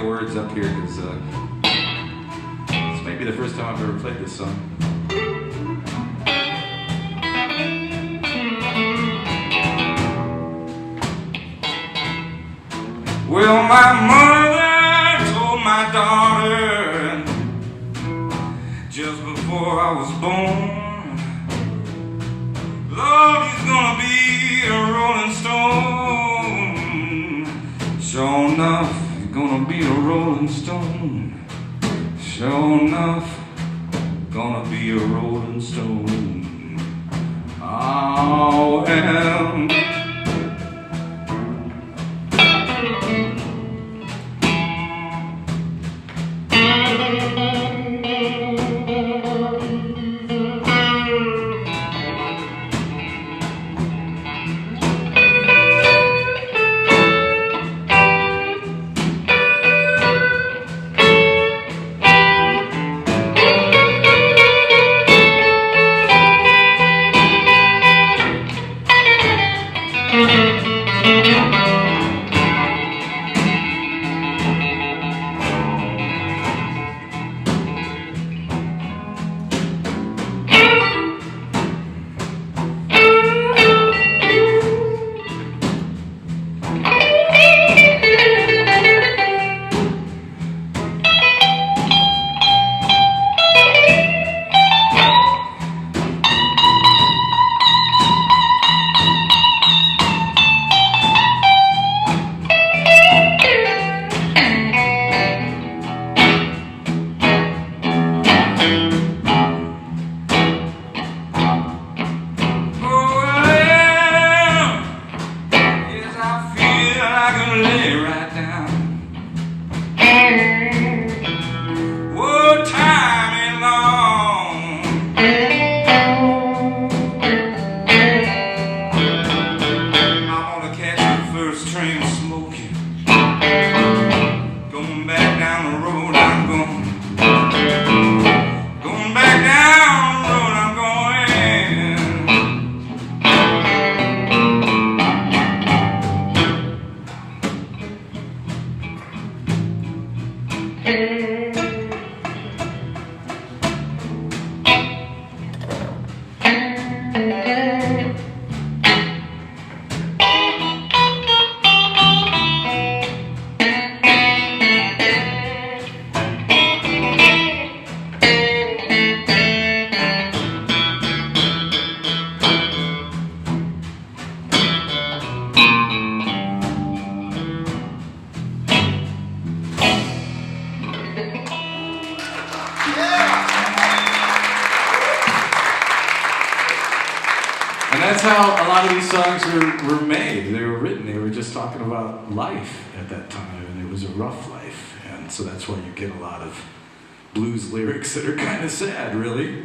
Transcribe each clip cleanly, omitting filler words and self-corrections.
words up here because this may be the first time I've ever played this song. Well, my mother told my daughter just before I was born, Lord, he's gonna be a rolling stone. Sure enough, he's gonna be a rolling stone. Sure enough, gonna be a rolling stone. Oh, and that's how a lot of these songs were made. They were written. They were just talking about life at that time, and it was a rough life. And so that's why you get a lot of blues lyrics that are kind of sad, really.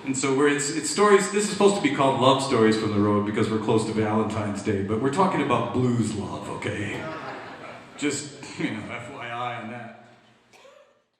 And so it's stories. This is supposed to be called Love Stories from the Road because we're close to Valentine's Day, but we're talking about blues love, okay? Just, FYI on that.